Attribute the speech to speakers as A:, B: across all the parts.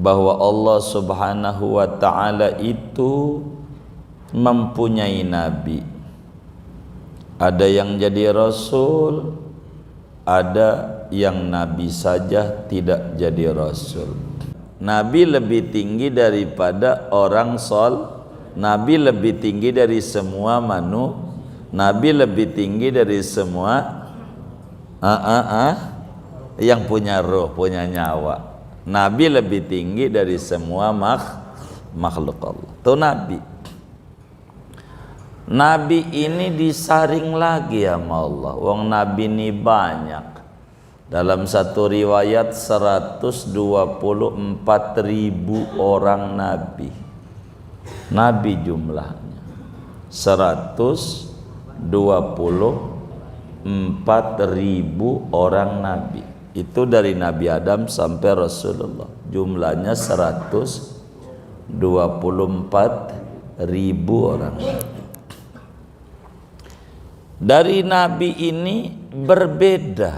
A: bahwa Allah Subhanahu wa ta'ala itu mempunyai nabi. Ada yang jadi rasul, ada yang nabi saja tidak jadi rasul. Nabi lebih tinggi daripada orang Nabi lebih tinggi dari semua Nabi lebih tinggi dari semua yang punya roh, punya nyawa. Nabi lebih tinggi dari semua makhluk Allah. Itu Nabi. Nabi ini disaring lagi sama Allah. Wong Nabi ini banyak. Dalam satu riwayat 124.000 orang Nabi. Nabi jumlahnya 124.000 orang Nabi. Itu dari Nabi Adam sampai Rasulullah. Jumlahnya 124.000 orang. Dari Nabi ini berbeda.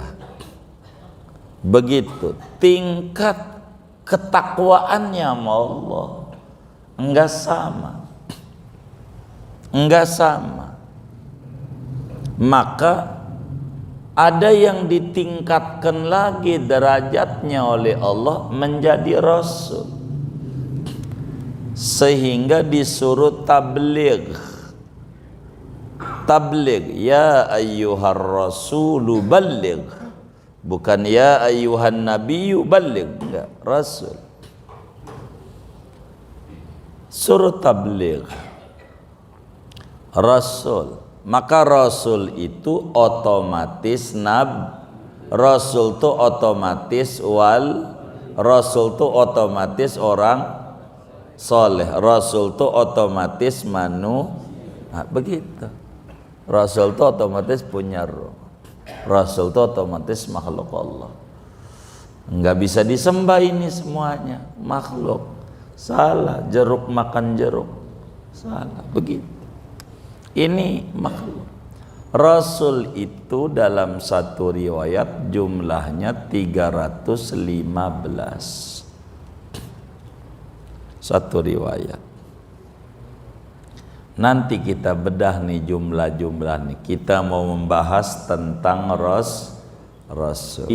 A: Begitu tingkat ketakwaannya sama Allah. Enggak sama. Maka ada yang ditingkatkan lagi derajatnya oleh Allah menjadi rasul, sehingga disuruh tabligh. Ya ayyuhar rasulu balligh, bukan ya ayyuhan nabiyyu balligh. Enggak, rasul. Suruh tabligh, rasul. Maka rasul itu otomatis rasul itu otomatis rasul itu otomatis orang soleh, rasul itu otomatis begitu. Rasul itu otomatis punya roh, rasul itu otomatis makhluk Allah. Enggak bisa disembah ini semuanya makhluk. Salah, jeruk makan jeruk, salah, begitu. Ini makhluk. Rasul itu dalam satu riwayat jumlahnya 315. Satu riwayat. Nanti kita bedah nih jumlah-jumlah nih. Kita mau membahas tentang rasul.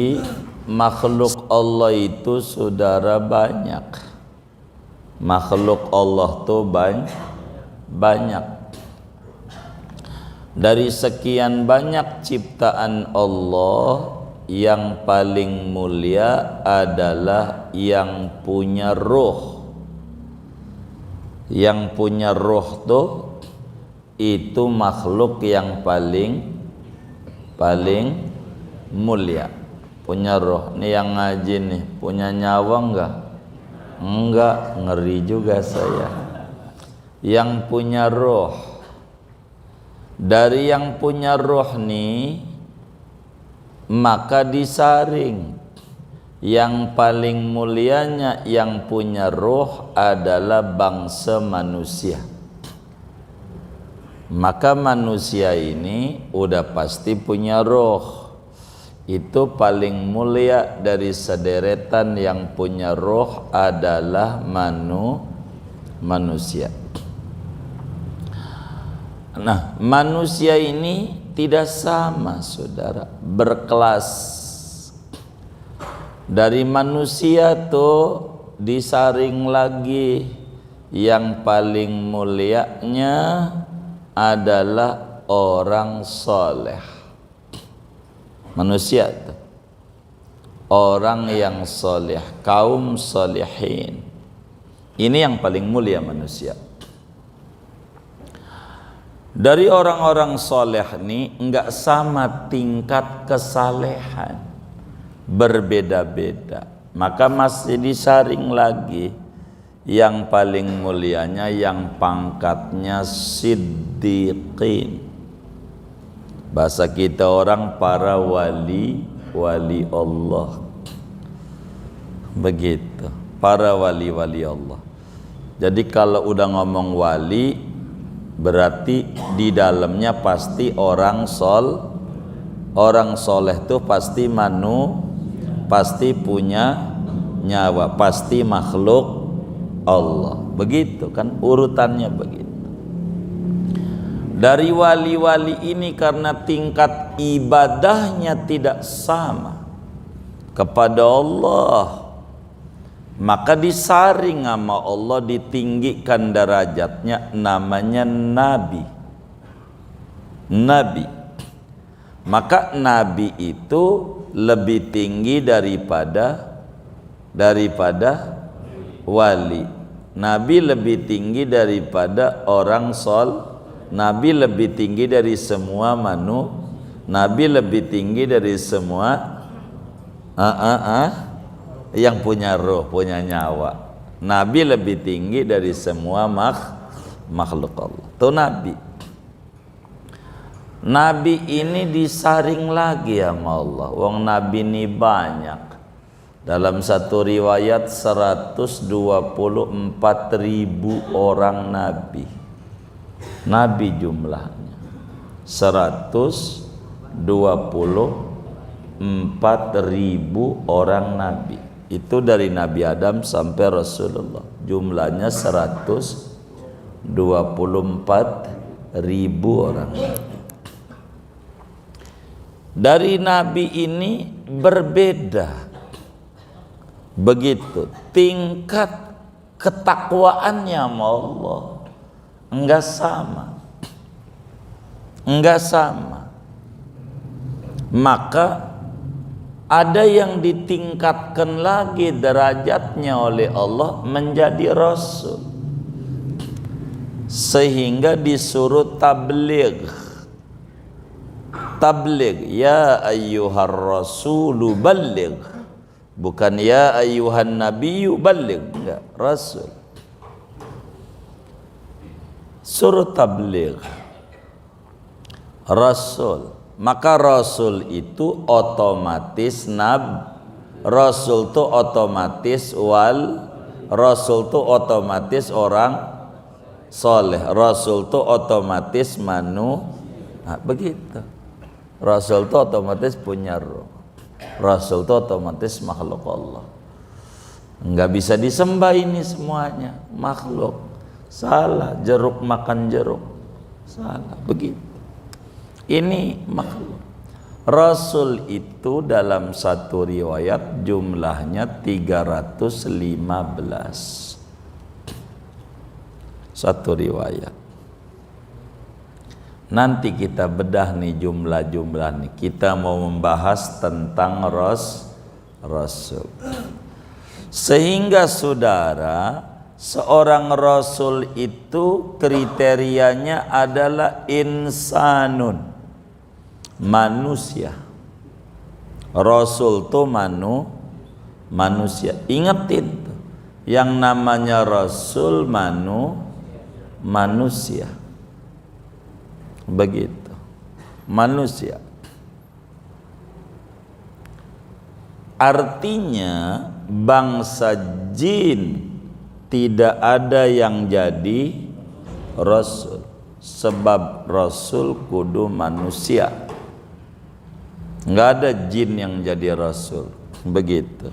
A: Makhluk Allah itu saudara banyak. Makhluk Allah tuh banyak. Dari sekian banyak ciptaan Allah, yang paling mulia adalah yang punya roh. Yang punya roh tuh itu makhluk yang paling mulia. Punya roh. Nih yang ngaji nih, punya nyawa enggak? Enggak, ngeri juga saya. Yang punya roh. Dari yang punya roh nih, maka disaring. Yang paling mulianya yang punya roh adalah bangsa manusia. Maka manusia ini udah pasti punya roh. Itu paling mulia dari sederetan yang punya roh adalah manusia. Nah, manusia ini tidak sama, saudara, berkelas. Dari manusia tuh disaring lagi, yang paling mulianya adalah orang soleh. Manusia tuh orang yang soleh, kaum solehin. Ini yang paling mulia manusia. Dari orang-orang soleh ini enggak sama tingkat kesalehan, berbeda-beda. Maka masih disaring lagi. Yang paling mulianya yang pangkatnya siddiqin. Bahasa kita orang para wali Allah. Begitu, para wali Allah. Jadi kalau udah ngomong wali, berarti di dalamnya pasti orang soleh tuh pasti punya nyawa, pasti makhluk Allah. Begitu kan urutannya begitu. Dari wali-wali ini karena tingkat ibadahnya tidak sama kepada Allah, maka disaring sama Allah, ditinggikan derajatnya, namanya nabi. Nabi. Maka nabi itu lebih tinggi daripada wali. Nabi lebih tinggi daripada orang Nabi lebih tinggi dari semua Nabi lebih tinggi dari semua yang punya roh, punya nyawa. Nabi lebih tinggi dari semua makhluk Allah. Itu Nabi. Nabi ini disaring lagi sama Allah. Wong Nabi ini banyak. Dalam satu riwayat 124.000 orang Nabi. Nabi jumlahnya 124.000 orang Nabi. Itu dari Nabi Adam sampai Rasulullah. Jumlahnya 124.000 orang. Dari Nabi ini berbeda. Begitu tingkat ketakwaannya sama Allah. Enggak sama. Maka ada yang ditingkatkan lagi derajatnya oleh Allah menjadi Rasul, sehingga disuruh tabligh. Ya ayyuhar rasulu balligh, bukan ya ayyuhan nabiyyu balligh. Enggak, Rasul. Suruh tabligh, Rasul. Maka Rasul itu otomatis Rasul itu otomatis Rasul itu otomatis orang soleh. Rasul itu otomatis begitu. Rasul itu otomatis punya roh. Rasul itu otomatis makhluk Allah. Enggak bisa disembah ini semuanya makhluk. Salah, jeruk makan jeruk. Salah, begitu. Ini makhluk. Rasul itu dalam satu riwayat jumlahnya 315. Satu riwayat. Nanti kita bedah nih jumlah-jumlah nih. Kita mau membahas tentang Rasul. Sehingga saudara, seorang Rasul itu kriterianya adalah insanun, manusia. Rasul itu manusia. Ingetin tuh, yang namanya Rasul manusia. Begitu, manusia. Artinya bangsa jin tidak ada yang jadi Rasul, sebab Rasul kudu manusia. Nggak ada jin yang jadi Rasul. Begitu.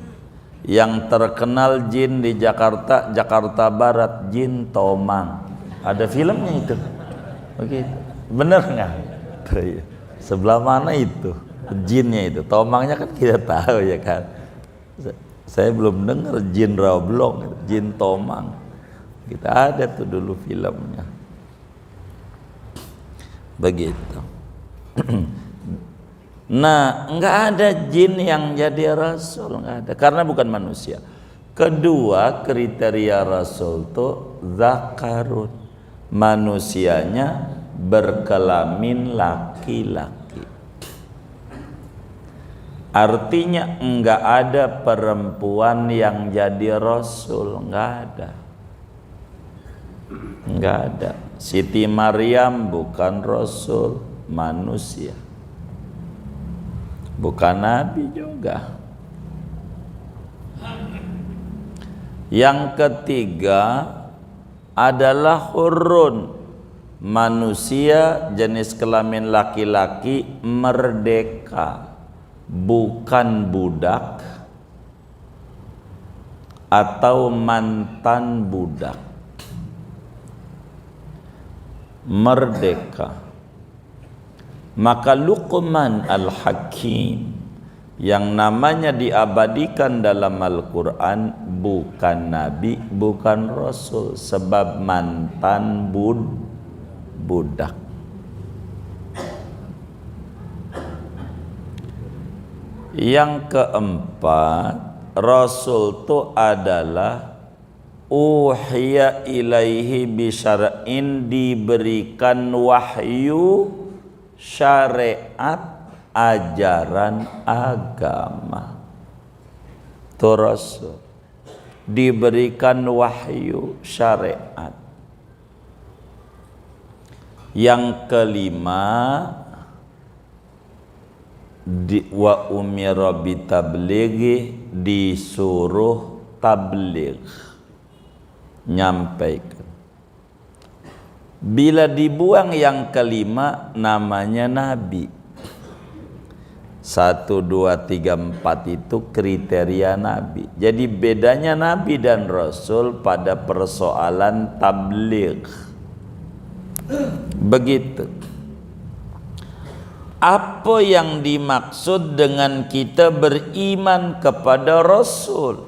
A: Yang terkenal jin di Jakarta Barat, jin Tomang. Ada filmnya itu. Begitu. Bener nggak? Sebelah mana itu jinnya itu? Tomangnya kan kita tahu ya kan. Saya belum dengar jin Rablong, jin Tomang. Kita ada tuh dulu filmnya. Begitu. Nah, nggak ada jin yang jadi Rasul, nggak ada, karena bukan manusia. Kedua, kriteria Rasul itu zakarun, manusianya berkelamin laki-laki. Artinya enggak ada perempuan yang jadi Rasul, enggak ada. Enggak ada. Siti Maryam bukan Rasul, manusia. Bukan Nabi juga. Yang ketiga adalah hurun, manusia jenis kelamin laki-laki merdeka, bukan budak, atau mantan budak, merdeka. Maka Luqman Al-Hakim yang namanya diabadikan dalam Al-Quran bukan nabi, bukan rasul, sebab mantan budak. Yang keempat, rasul itu adalah uhiya ilaihi bisyar'in, diberikan wahyu syariat ajaran agama. Itu rasul, diberikan wahyu syariat. Yang kelima, wa umira bitablighi, disuruh tabligh, nyampaikan. Bila dibuang yang kelima, namanya nabi. 1, 2, 3, 4 itu kriteria nabi. Jadi bedanya nabi dan rasul pada persoalan tabligh. Begitu. Apa yang dimaksud dengan kita beriman kepada rasul?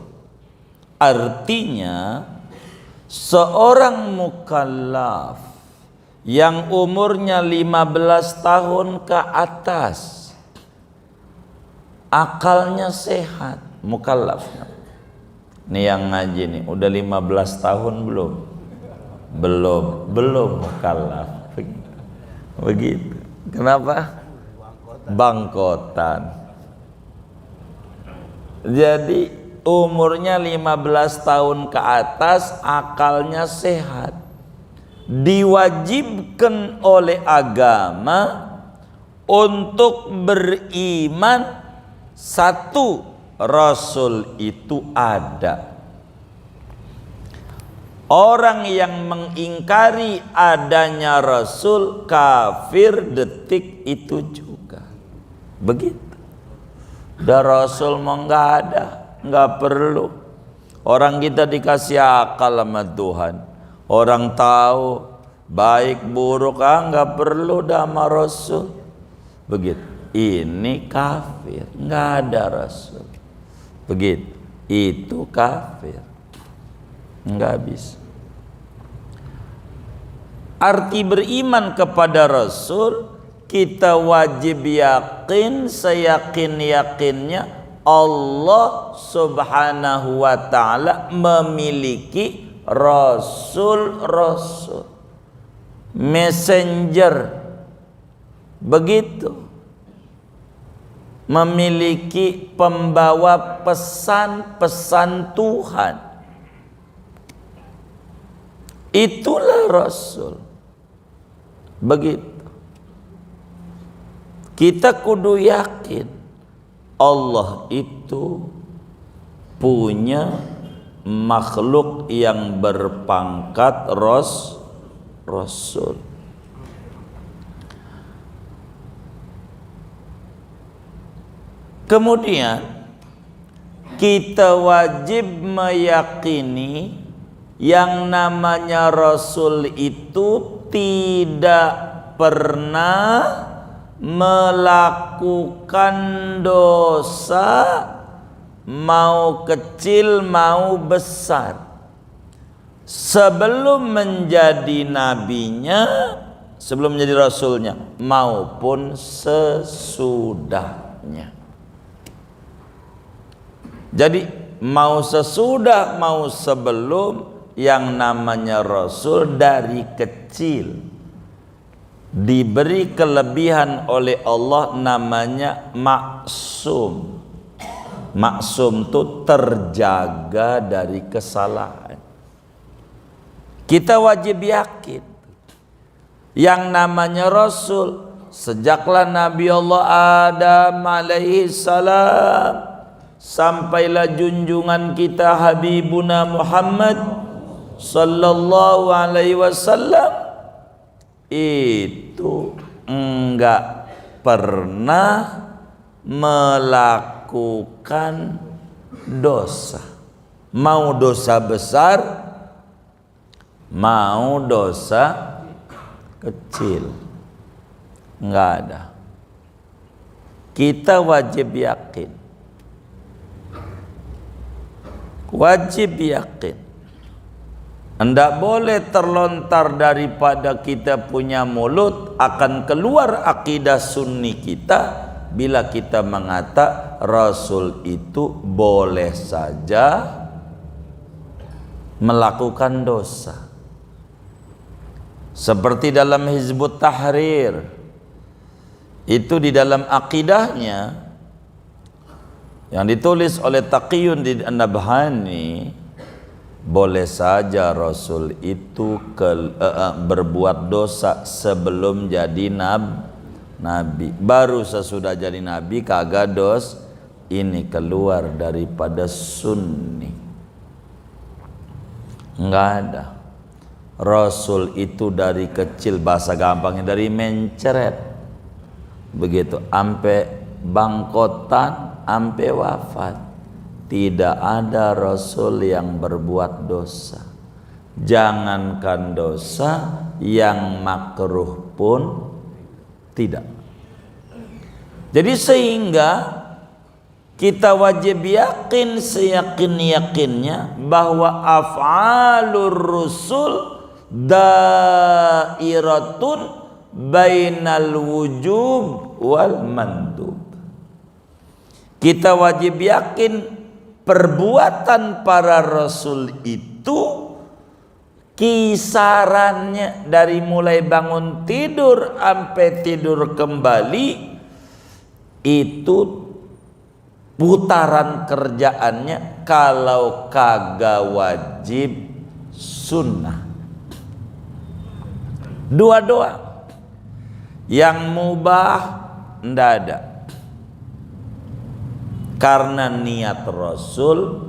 A: Artinya seorang mukallaf yang umurnya 15 tahun ke atas, akalnya sehat, mukallafnya. Ini yang ngaji nih, udah 15 tahun belum? Belum mukallaf. Begitu. Kenapa? Bangkotan. Jadi umurnya 15 tahun ke atas, akalnya sehat, diwajibkan oleh agama untuk beriman satu, rasul itu ada. Orang yang mengingkari adanya rasul kafir detik itu juga. Begitu. Dah rasul mau nggak ada, nggak perlu. Orang kita dikasih akal sama Tuhan, orang tahu baik buruk, nggak perlu dah sama rasul. Begitu. Ini kafir, nggak ada rasul. Begitu. Itu kafir, nggak bisa. Arti beriman kepada rasul, kita wajib yakin seyakin-yakinnya Allah subhanahu wa ta'ala memiliki rasul-rasul, messenger. Begitu. Memiliki pembawa pesan-pesan Tuhan. Itulah rasul. Begitu. Kita kudu yakin Allah itu punya makhluk yang berpangkat rasul. Kemudian kita wajib meyakini yang namanya rasul itu tidak pernah melakukan dosa, mau kecil mau besar, sebelum menjadi nabinya, sebelum menjadi rasulnya, maupun sesudahnya. Jadi mau sesudah mau sebelum, yang namanya rasul dari kecil diberi kelebihan oleh Allah, namanya maksum. Maksum itu terjaga dari kesalahan. Kita wajib yakin yang namanya rasul sejaklah Nabi Allah Adam alaihi salam sampailah junjungan kita Habibuna Muhammad sallallahu alaihi wasallam, itu enggak pernah melakukan dosa. mau dosa besar, mau dosa kecil. Enggak ada. Kita wajib yakin. Wajib yakin. Hendak boleh terlontar daripada kita punya mulut, akan keluar akidah sunni kita bila kita mengata Rasul itu boleh saja melakukan dosa. Seperti dalam Hizbut Tahrir, itu di dalam akidahnya yang ditulis oleh Taqiyuddin An-Nabhani, boleh saja Rasul itu berbuat dosa sebelum jadi nabi. Baru sesudah jadi nabi kagak dos, ini keluar daripada sunni. Enggak ada. Rasul itu dari kecil, bahasa gampangnya dari mencret, begitu, ampe bangkotan, ampe wafat. Tidak ada Rasul yang berbuat dosa. Jangankan dosa, yang makruh pun tidak. Jadi sehingga kita wajib yakin seyakin-yakinnya bahwa af'alur rusul dairatun bainal wujub wal mandub. Kita wajib yakin perbuatan para rasul itu kisarannya dari mulai bangun tidur sampai tidur kembali, itu putaran kerjaannya kalau kagak wajib sunnah. Dua-dua. Yang mubah ndak ada. Karena niat Rasul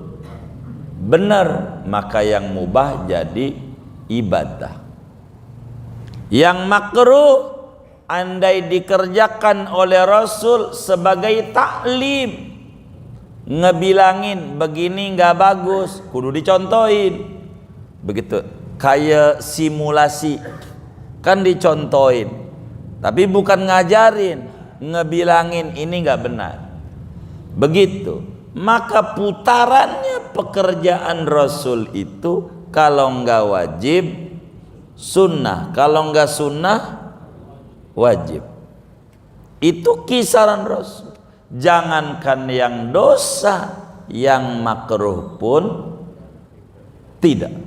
A: benar, maka yang mubah jadi ibadah. Yang makruh andai dikerjakan oleh Rasul sebagai taklim, ngebilangin begini nggak bagus, kudu dicontohin. Begitu, kayak simulasi kan dicontohin, tapi bukan ngajarin, ngebilangin ini nggak benar. Begitu, maka putarannya pekerjaan Rasul itu kalau nggak wajib sunnah, kalau nggak sunnah wajib. Itu kisaran Rasul. Jangankan yang dosa, yang makruh pun tidak.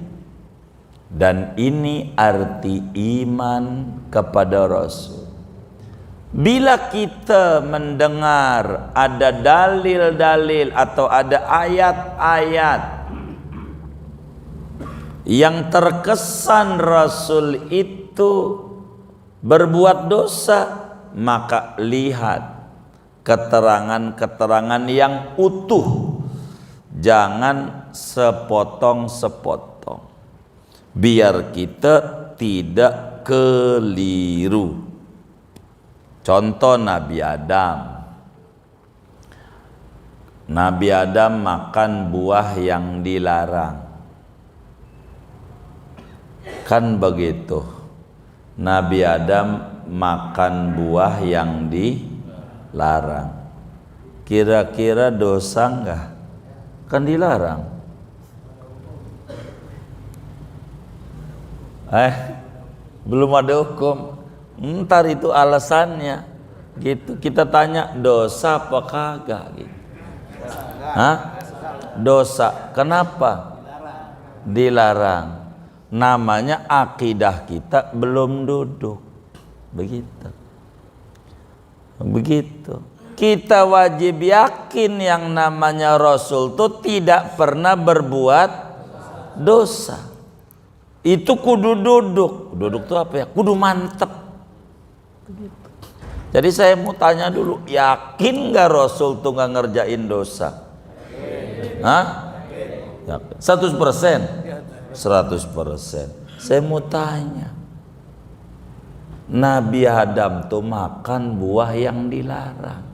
A: Dan ini arti iman kepada Rasul. Bila kita mendengar ada dalil-dalil atau ada ayat-ayat yang terkesan Rasul itu berbuat dosa, maka lihat keterangan-keterangan yang utuh, jangan sepotong-sepotong, biar kita tidak keliru. Contoh Nabi Adam. Nabi Adam makan buah yang dilarang. Kan begitu. Nabi Adam makan buah yang dilarang. Kira-kira dosa enggak? Kan dilarang. Belum ada hukum. Ntar itu alasannya gitu. Kita tanya dosa apa kagak gitu. Dosa. Kenapa? Dilarang. Namanya akidah kita belum duduk. Begitu. Kita wajib yakin yang namanya Rasul itu tidak pernah berbuat dosa. Itu kudu duduk. Duduk itu apa ya? Kudu mantep. Jadi saya mau tanya dulu, yakin gak Rasul tuh gak ngerjain dosa? 100%? 100%. Saya mau tanya, Nabi Adam tuh makan buah yang dilarang,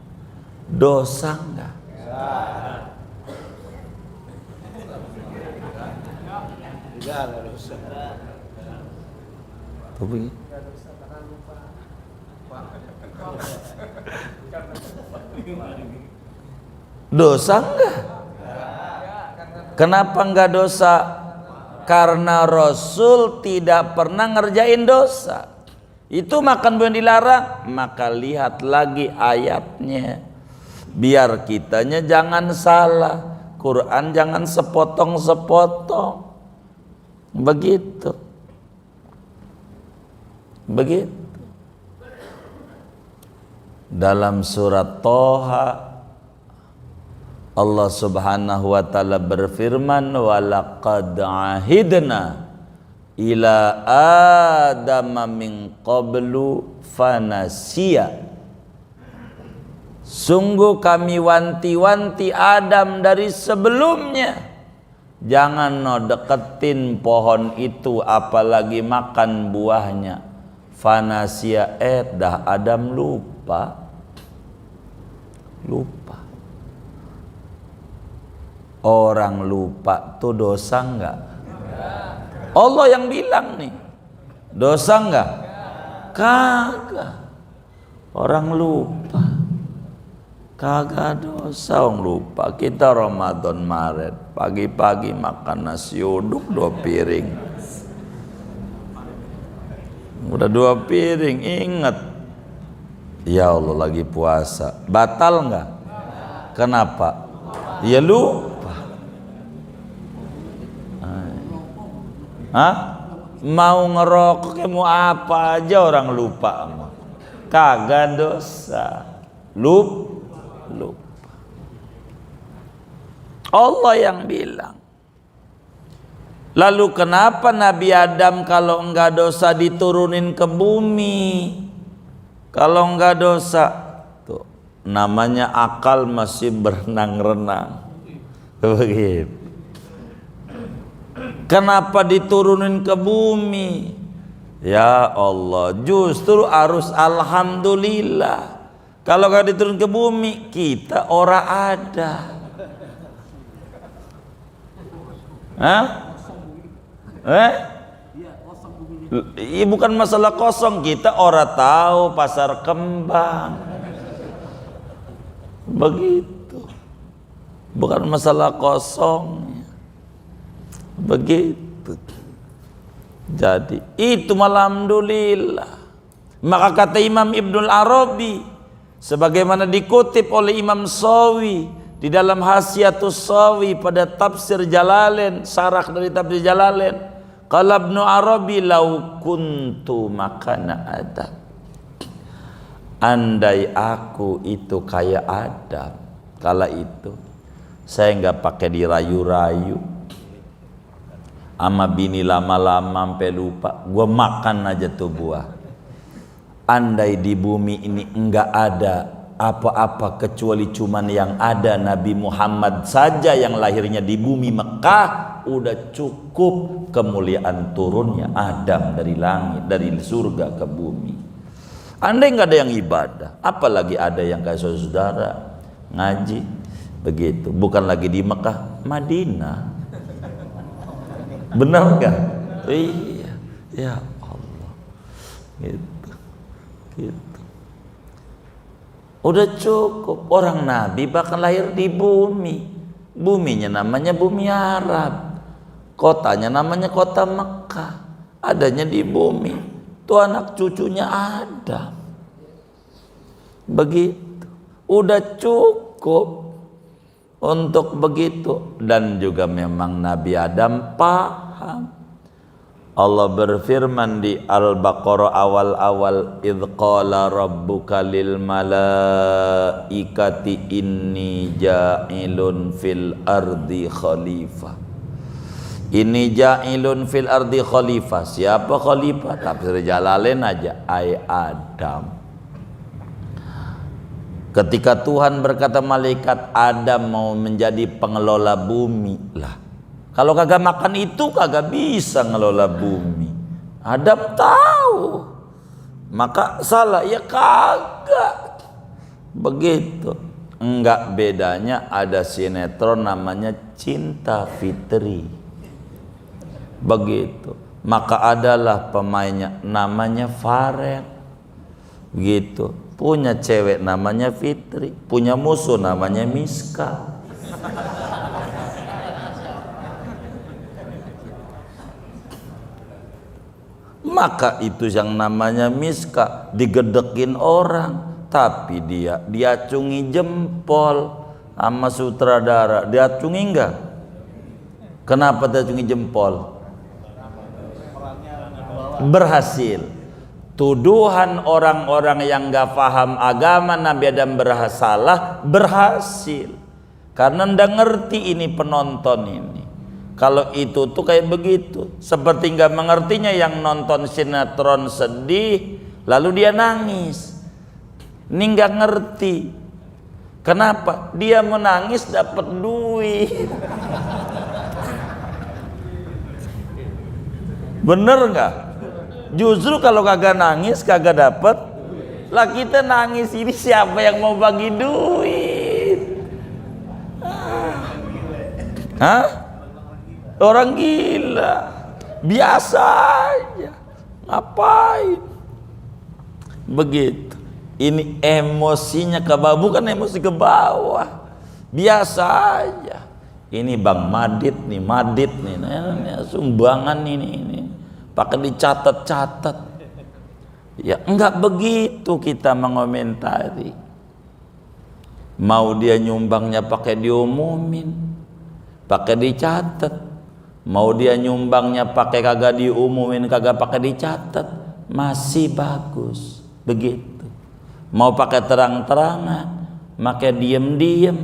A: dosa enggak? Tapi dosa enggak? Kenapa enggak dosa? Karena Rasul tidak pernah ngerjain dosa. Itu makan buah dilarang. Maka lihat lagi ayatnya, biar kitanya jangan salah. Quran jangan sepotong-sepotong. Begitu. Dalam surat Toha Allah Subhanahu wa taala berfirman, walaqad ahidna ila adama min qablu fanasiya. Sungguh kami wanti-wanti Adam dari sebelumnya, jangan no deketin pohon itu apalagi makan buahnya. Fanasiya, dah Adam lupa. Orang lupa tuh dosa enggak? Allah yang bilang nih, dosa enggak? Kagak. Orang lupa kagak dosa. Orang lupa. Kita Ramadan Maret pagi-pagi makan nasi uduk 2 piring, udah 2 piring, ingat ya Allah lagi puasa, batal enggak? Kenapa? Ya lupa. Mau ngerokok mau apa aja orang lupa, kagak dosa. Lupa. Allah yang bilang. Lalu kenapa Nabi Adam kalau enggak dosa diturunin ke bumi? Kalau enggak dosa, tuh namanya akal masih berenang-renang. Begitu. Kenapa diturunin ke bumi? Ya Allah, justru harus alhamdulillah. Kalau enggak diturun ke bumi, kita ora ada. Bukan masalah kosong, kita ora tahu pasar kembang. Begitu. Bukan masalah kosong. Begitu. Jadi itu alhamdulillah. Maka kata Imam Ibnul Arabi, sebagaimana dikutip oleh Imam Sawi di dalam Hasyiatus Sawi pada tafsir Jalalain, syarah dari tafsir Jalalain, qala Ibnu Arabi lau kuntu makana Adam, andai aku itu kayak Adam kala itu, saya enggak pakai dirayu-rayu ama bini lama-lama sampai lupa, gua makan aja tuh buah. Andai di bumi ini enggak ada apa-apa kecuali cuman yang ada Nabi Muhammad saja yang lahirnya di bumi Mekah, udah cukup kemuliaan turunnya Adam dari langit, dari surga ke bumi. Andai enggak ada yang ibadah, apalagi ada yang kayak saudara ngaji begitu, bukan lagi di Mekah, Madinah. Benar enggak? Iya, ya Allah. Gitu. Udah cukup. Orang Nabi bahkan lahir di bumi. Buminya namanya bumi Arab. Kotanya namanya kota Mekah. Adanya di bumi. Itu anak cucunya Adam. Begitu. Udah cukup untuk begitu. Dan juga memang Nabi Adam paham. Allah berfirman di Al-Baqarah awal-awal, idz qala rabbuka lil malaikati inni ja'ilun fil ardi khalifah. Inni ja'ilun fil ardi khalifah. Siapa khalifah? Tafsir Jalalain aja, ai Adam. Ketika Tuhan berkata malaikat Adam mau menjadi pengelola bumi, lah kalau kagak makan itu kagak bisa ngelola bumi. Adam tahu, maka salah ya kagak. Begitu. Enggak bedanya ada sinetron namanya Cinta Fitri. Begitu. Maka adalah pemainnya namanya Farel. Begitu. Punya cewek namanya Fitri, punya musuh namanya Miska. Maka itu yang namanya Miska digedekin orang, tapi dia diacungi jempol sama sutradara. Diacungi enggak? Kenapa diacungi jempol? Berhasil. Tuduhan orang-orang yang enggak paham agama Nabi Adam berhasil. Karena ndak ngerti ini penonton ini. Kalau itu tuh kayak begitu, seperti nggak mengertinya yang nonton sinetron sedih, lalu dia nangis. Ini nggak ngerti. Kenapa? Dia menangis dapat duit. Bener nggak? Justru kalau kagak nangis, kagak dapat. Lah kita nangis ini siapa yang mau bagi duit? Hah? Orang gila, biasa aja, ngapain? Begitu. Ini emosinya ke bawah, bukan emosi ke bawah, biasa aja. Ini Bang Madit nih, nah, sumbangan ini, pakai dicatat-catat. Ya enggak begitu kita mengomentari. Mau dia nyumbangnya pakai diumumin, pakai dicatat. Mau dia nyumbangnya pakai kagak diumumin, kagak pakai dicatat, masih bagus. Begitu. Mau pakai terang-terangan, pakai diem-diem,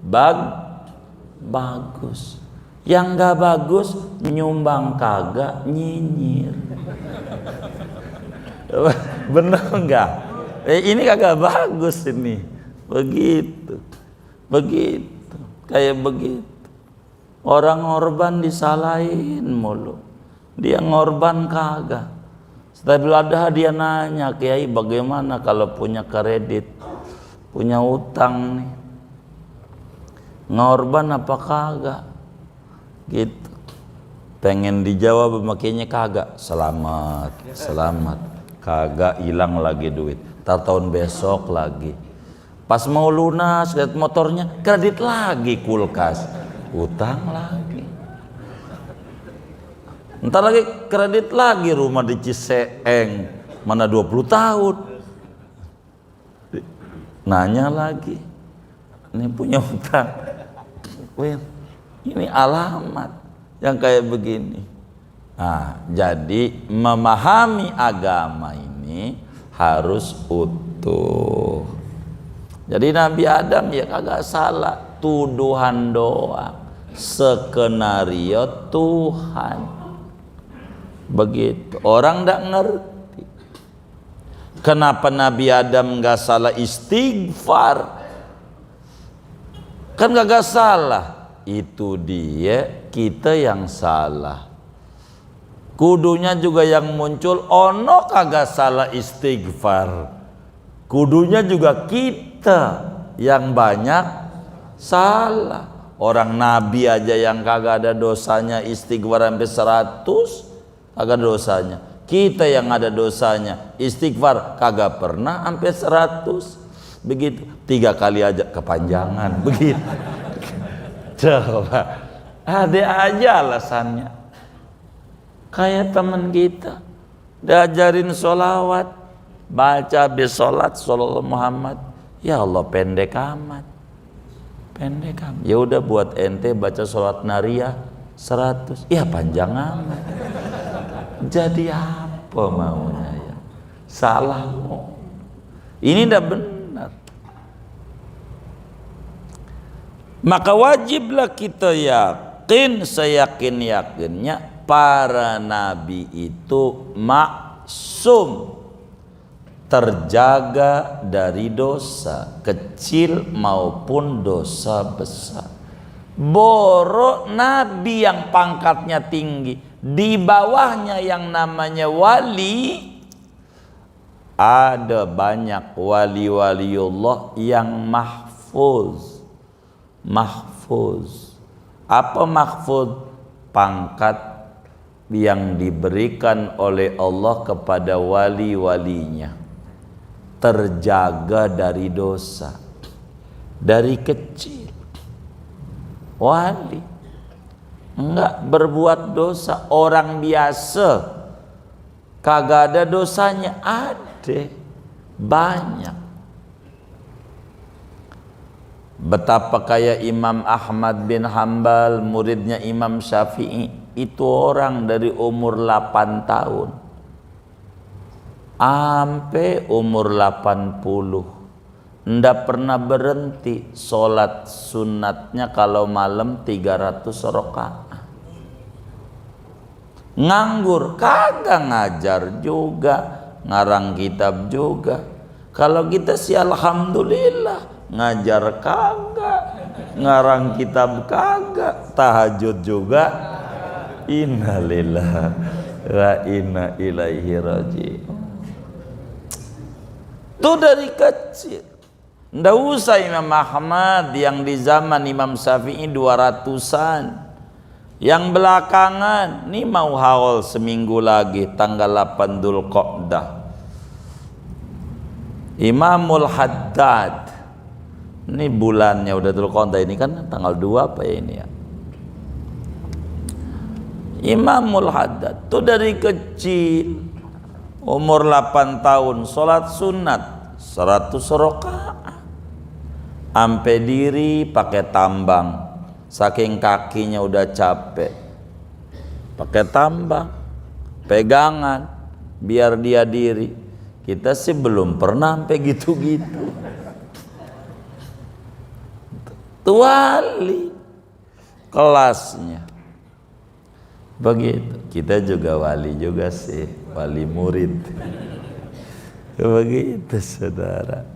A: bagus. Yang nggak bagus nyumbang kagak, nyinyir. Bener nggak? Ini kagak bagus ini. Begitu, kayak begitu. Orang ngorban disalahin mulu, dia ngorban kagak. Setelah ada dia nanya, Kiai bagaimana kalau punya kredit, punya utang nih, ngorban apa kagak? Gitu. Pengen dijawab makanya kagak. Selamat, kagak, hilang lagi duit. Tar tahun besok lagi. Pas mau lunas, lihat motornya, kredit lagi kulkas. Utang lagi, ntar lagi kredit lagi rumah di Ciseeng, mana 20 tahun, nanya lagi, ini punya utang, ini alamat yang kayak begini. Nah, jadi memahami agama ini harus utuh. Jadi Nabi Adam ya kagak salah, tuduhan doang. Skenario Tuhan. Begitu. Orang ndak ngerti. Kenapa Nabi Adam nggak salah istighfar? Kan nggak salah. Itu dia, kita yang salah. Kudunya juga yang muncul, ono kagak salah istighfar. Kudunya juga kita yang banyak salah. Orang Nabi aja yang kagak ada dosanya istighfar sampai 100, kagak ada dosanya. Kita yang ada dosanya istighfar kagak pernah sampai 100. Begitu. 3 kali aja kepanjangan. Begitu. Coba. Ada aja alasannya. Kayak teman kita diajarin sholawat, baca habis sholat sallallahu Muhammad, ya Allah pendek amat. Ya udah buat ente baca sholat nariyah 100, ya panjang amat. Jadi apa maunya ya? Salah mau. Ini tidak benar. Maka wajiblah kita yakin, seyakin-yakinnya para nabi itu maksum, terjaga dari dosa kecil maupun dosa besar. Boro nabi yang pangkatnya tinggi, di bawahnya yang namanya wali, ada banyak wali-waliullah yang mahfuz. Apa mahfuz? Pangkat yang diberikan oleh Allah kepada wali-walinya, terjaga dari dosa dari kecil. Wali enggak berbuat dosa, orang biasa kagak ada dosanya, ada banyak. Betapa kaya Imam Ahmad bin Hambal, muridnya Imam Syafi'i, itu orang dari umur 8 tahun sampai umur 80 ndak pernah berhenti sholat sunatnya, kalau malam 300 rakaat. Nganggur kagak, ngajar juga, ngarang kitab juga. Kalau kita sih alhamdulillah, ngajar kagak, ngarang kitab kagak, tahajud juga. Innalillahi wa inna ilaihi raji'un. Itu dari kecil. Nggak usah Imam Ahmad yang di zaman Imam Syafi'i 200-an. Yang belakangan, ini mau haul seminggu lagi tanggal 8 Dzulqa'dah. Imamul Haddad. Ini bulannya udah Dzulqa'dah, ini kan tanggal 2 apa ya ini ya? Imamul Haddad itu dari kecil umur 8 tahun sholat sunat 100 rakaat, ampe diri pakai tambang, saking kakinya udah capek pakai tambang, pegangan biar dia diri. Kita sih belum pernah sampai gitu-gitu. Wali kelasnya begitu. Kita juga wali juga sih, wali murid. Begitu saudara.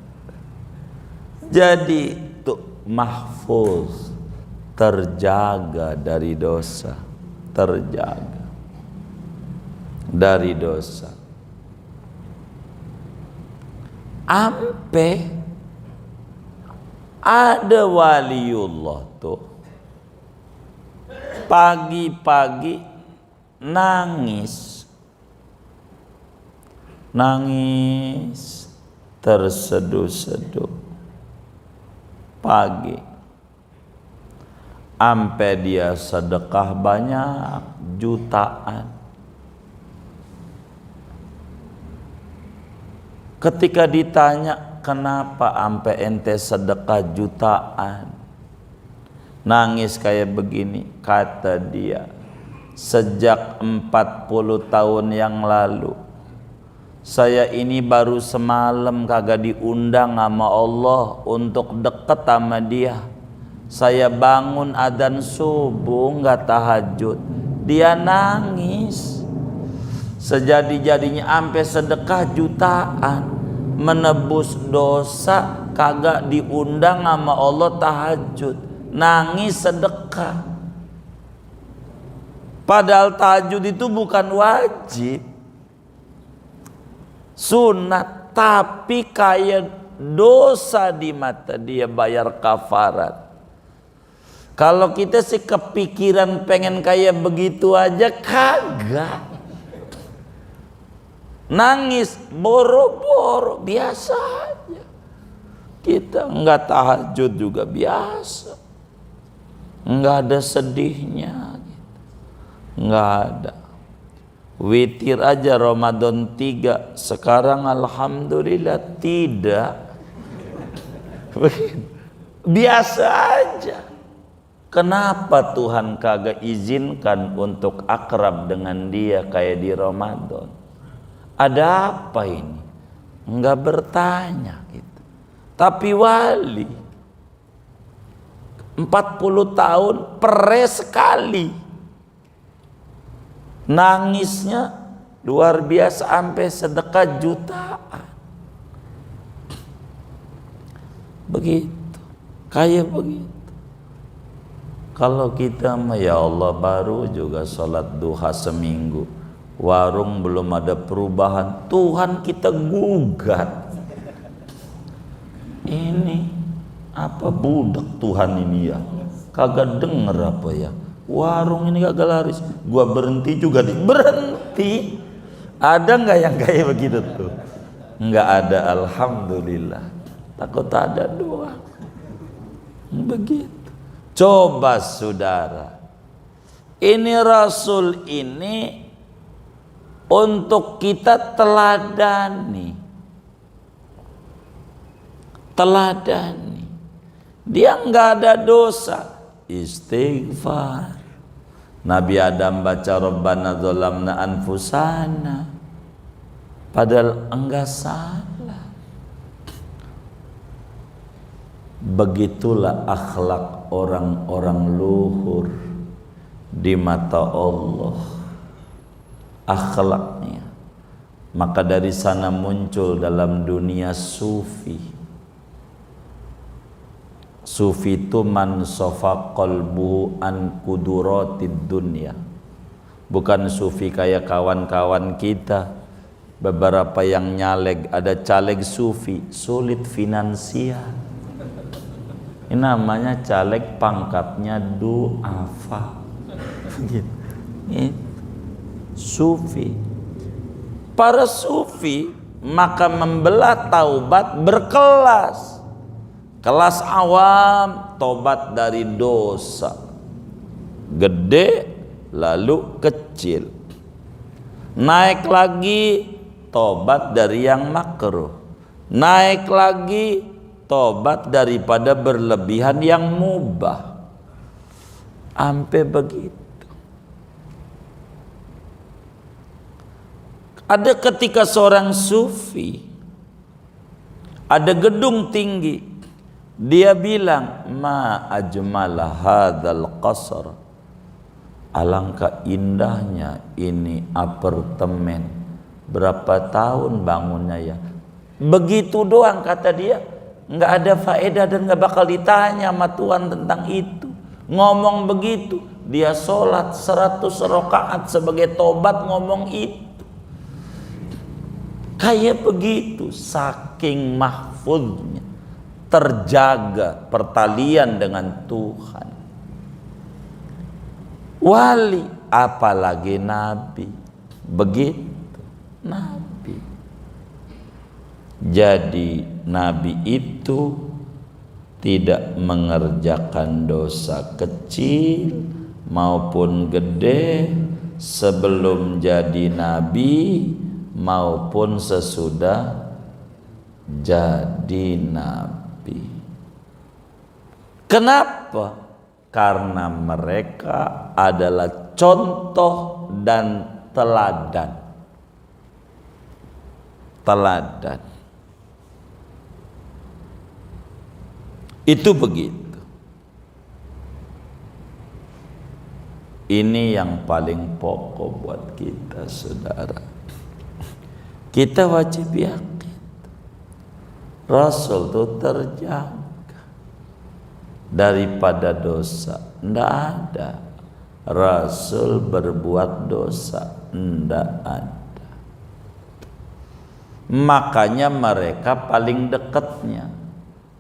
A: Jadi tuh mahfuz, terjaga dari dosa, terjaga dari dosa. Ampe ada waliullah tuh pagi-pagi nangis terseduh-seduh pagi, ampe dia sedekah banyak jutaan. Ketika ditanya kenapa ampe ente sedekah jutaan, nangis kayak begini, kata dia, sejak 40 tahun yang lalu saya ini baru semalam kagak diundang sama Allah untuk deket sama dia. Saya bangun adzan subuh nggak tahajud, dia nangis. Sejadi-jadinya ampe sedekah jutaan, menebus dosa kagak diundang sama Allah tahajud, nangis sedekah. Padahal tahajud itu bukan wajib, sunat, tapi kayak dosa di mata dia, bayar kafarat. Kalau kita sih kepikiran pengen kayak begitu aja, kagak. Nangis boro-boro biasa aja. Kita enggak tahajud juga biasa, enggak ada sedihnya gitu. Enggak ada. Witir aja Ramadan 3, sekarang alhamdulillah tidak. Biasa aja. Kenapa Tuhan kagak izinkan untuk akrab dengan dia kayak di Ramadan? Ada apa ini? Enggak bertanya gitu. Tapi wali 40 tahun pere sekali, nangisnya luar biasa sampai sedekah jutaan. Begitu, kayak begitu. Kalau kita mah ya Allah baru juga sholat duha seminggu, warung belum ada perubahan, Tuhan kita gugat. Ini apa budak Tuhan ini ya? Kagak denger apa ya? warung ini gagal laris, gua berhenti juga berhenti. Ada nggak yang kayak begitu tuh? Nggak ada, alhamdulillah. Takut ada doang. Begitu. Coba saudara, ini Rasul ini untuk kita teladani. Dia nggak ada dosa, istighfar. Nabi Adam baca Rabbana dzalamna anfusana, padahal enggak salah. Begitulah akhlak orang-orang luhur di mata Allah, akhlaknya. Maka dari sana muncul dalam dunia sufi. Sufi itu man sofa qalbuhu an kuduratid dunya. Bukan sufi kayak kawan-kawan kita, beberapa yang nyaleg, ada caleg sufi sulit finansial. Ini namanya caleg, pangkatnya duafa. Sufi. Para sufi maka membelah taubat berkelas. Kelas awam, tobat dari dosa gede lalu kecil. Naik lagi, tobat dari yang makruh. Naik lagi, tobat daripada berlebihan yang mubah. Sampai begitu. Ada ketika seorang sufi, ada gedung tinggi, dia bilang, ma ajmala hadzal qasr. Alangkah indahnya ini apartemen. Berapa tahun bangunnya ya? Begitu doang kata dia. Nggak ada faedah dan nggak bakal ditanya sama Tuhan tentang itu. Ngomong begitu, dia sholat 100 rakaat sebagai tobat ngomong itu. Kayak begitu, saking mahfuznya, terjaga pertalian dengan Tuhan. Wali, apalagi nabi, begitu nabi. Jadi nabi itu tidak mengerjakan dosa kecil maupun gede sebelum jadi nabi maupun sesudah jadi nabi. Kenapa? Karena mereka adalah contoh dan teladan. Teladan. Itu begitu. Ini yang paling pokok buat kita, saudara. Kita wajib yakin Rasul itu terjaga daripada dosa. Tidak ada Rasul berbuat dosa, tidak ada. Makanya mereka paling dekatnya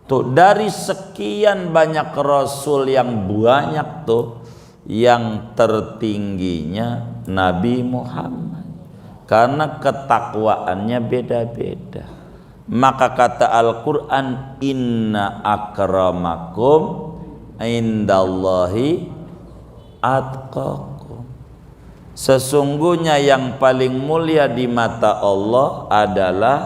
A: tuh, dari sekian banyak Rasul yang banyak tuh, yang tertingginya Nabi Muhammad, karena ketakwaannya beda-beda. Maka kata Al-Quran, inna akramakum indallahi atqakum. Sesungguhnya yang paling mulia di mata Allah adalah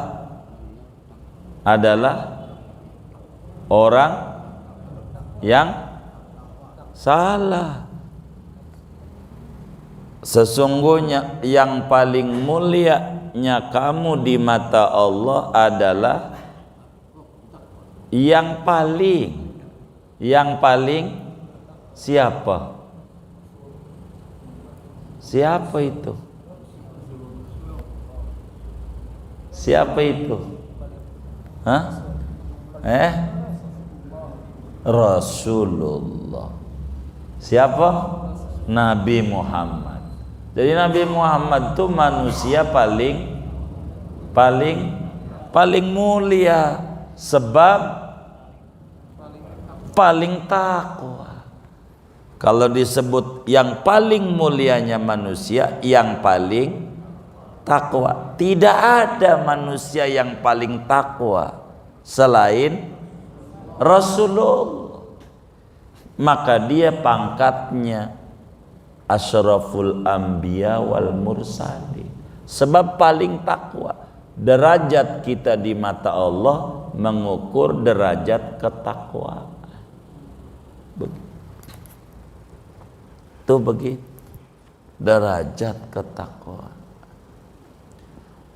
A: orang yang salah. Sesungguhnya yang paling mulianya kamu di mata Allah adalah yang paling siapa? Siapa itu? Siapa itu? Hah? Rasulullah. Siapa? Nabi Muhammad. Jadi Nabi Muhammad itu manusia paling mulia, sebab paling takwa. Kalau disebut yang paling mulianya manusia, yang paling takwa. Tidak ada manusia yang paling takwa selain Rasulullah. Maka dia pangkatnya asyraful anbiya wal mursalin. Sebab paling takwa. Derajat kita di mata Allah mengukur derajat ketakwaan. Itu begitu. Derajat ketakwaan.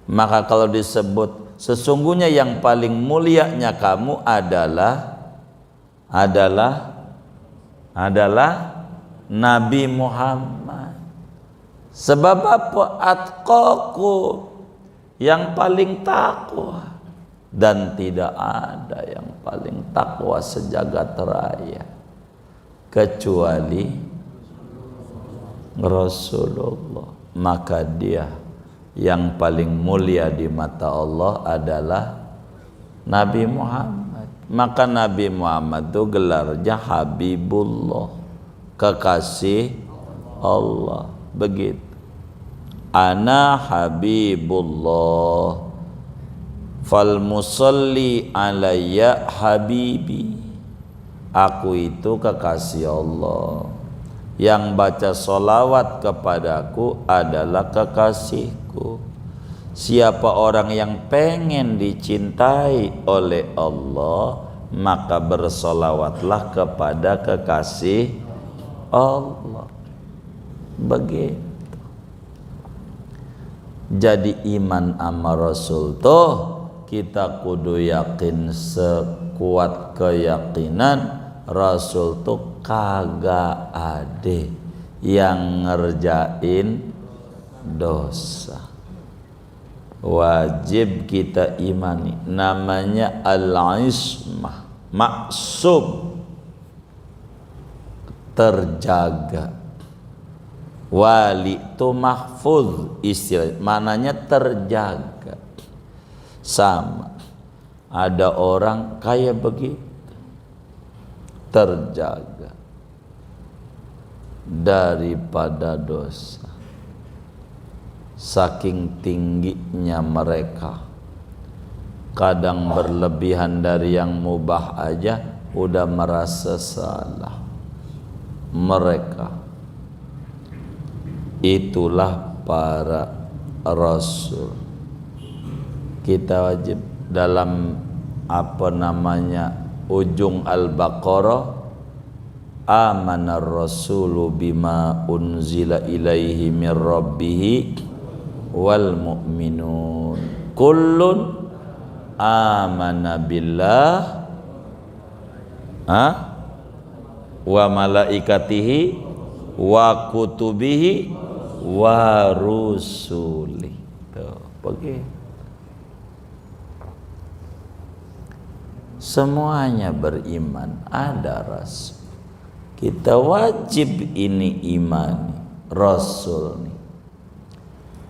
A: Maka kalau disebut sesungguhnya yang paling mulianya kamu adalah Nabi Muhammad. Sebab apa? Atqaku, yang paling takwa, dan tidak ada yang paling takwa sejagat raya kecuali Rasulullah. Maka dia yang paling mulia di mata Allah adalah Nabi Muhammad. Maka Nabi Muhammad itu gelarnya Habibullah, kekasih Allah. Begitu. Ana Habibullah fal musalli alayya habibi. Aku itu kekasih Allah, yang baca solawat kepadaku adalah kekasihku. Siapa orang yang pengen dicintai oleh Allah, maka bersolawatlah kepada kekasih Allah. Begitu. Jadi iman sama Rasul tuh kita kudu yakin sekuat keyakinan Rasul tuh kagak ada yang ngerjain dosa. Wajib kita imani, namanya al-ismah, maksum, terjaga. Wali itu mahfuz, istilah mananya terjaga. Sama ada orang kayak begitu, terjaga daripada dosa. Saking tingginya mereka, kadang berlebihan dari yang mubah aja udah merasa salah. Mereka itulah para rasul. Kita wajib dalam ujung Al-Baqarah, amanar rasulu bima unzila ilaihi mir rabbih wal mu'minun kullun amana billah wa malaikatihi wa kutubihi wa rusuli. Tuh, begitu. Semuanya beriman, ada rasul. Kita wajib ini imani rasul nih.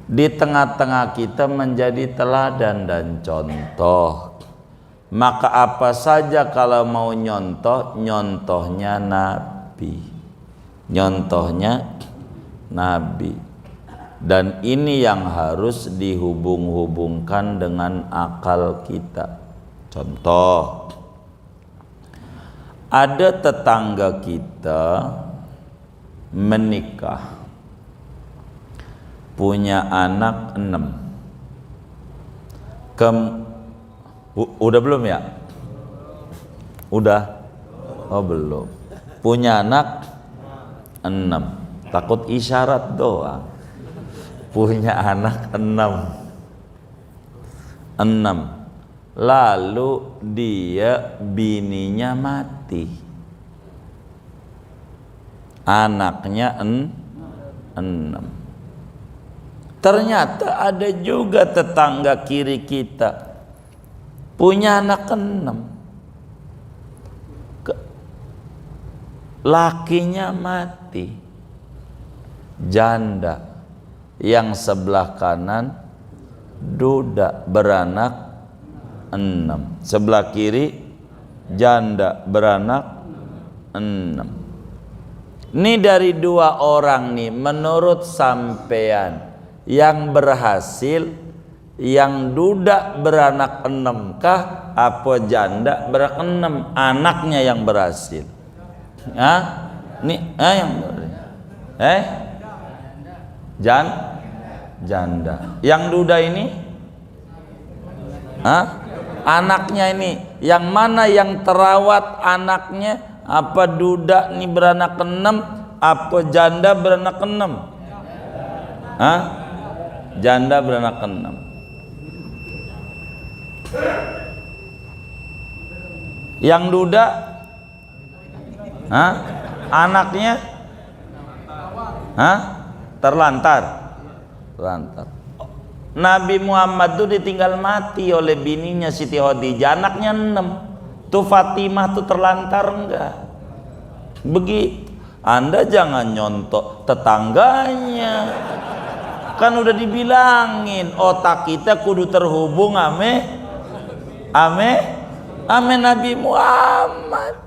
A: Di tengah-tengah kita menjadi teladan dan contoh. Maka apa saja kalau mau nyontoh, nyontohnya Nabi. Nyontohnya Nabi. Dan ini yang harus dihubung-hubungkan dengan akal kita. Contoh, ada tetangga kita menikah, punya anak 6. Udah belum ya? Udah? Oh belum. Punya anak 6. Takut isyarat doang. Punya anak 6. Lalu dia bininya mati. Anaknya 6. Ternyata ada juga tetangga kiri kita punya anak 6. Lakinya mati, janda. Yang sebelah kanan duda beranak 6. Sebelah kiri janda beranak 6. Ini dari dua orang nih, menurut sampean yang berhasil, yang duda beranak 6 kah, apa janda beranak 6 anaknya yang berhasil? Hah? Nih, yang janda. Yang duda ini? Hah? Anaknya ini, yang mana yang terawat anaknya? Apa duda nih beranak 6, apa janda beranak 6? Hah? Janda beranak 6. Yang duda? Hah? Anaknya? Hah? Terlantar. Nabi Muhammad itu ditinggal mati oleh bininya Siti Khadijah, anaknya 6. Tuh Fatimah tuh terlantar enggak? Begitu. Anda jangan nyontok tetangganya. Kan udah dibilangin otak kita kudu terhubung ame Nabi Muhammad.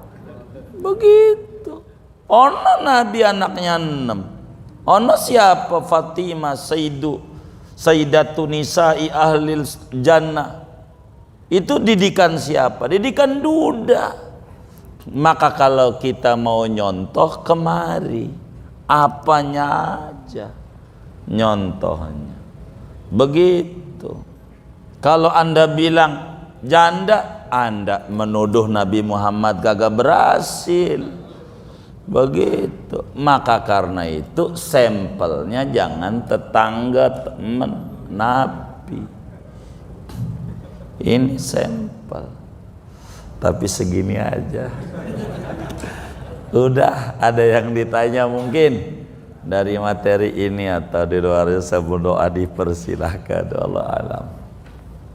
A: Begitu. Ono Nabi anaknya 6. Ono siapa? Fatimah Sayyidatun Nisa'i Ahlil Jannah. Itu didikan siapa? Didikan duda. Maka kalau kita mau nyontoh kemari, apanya aja nyontohnya. Begitu. Kalau Anda bilang janda, Anda menuduh Nabi Muhammad kagak berhasil. Begitu. Maka karena itu sampelnya jangan tetangga, teman, Nabi. Ini sampel, tapi segini aja. Udah, ada yang ditanya mungkin dari materi ini atau di luar, saya berdoa dipersilahkan. Allah alam.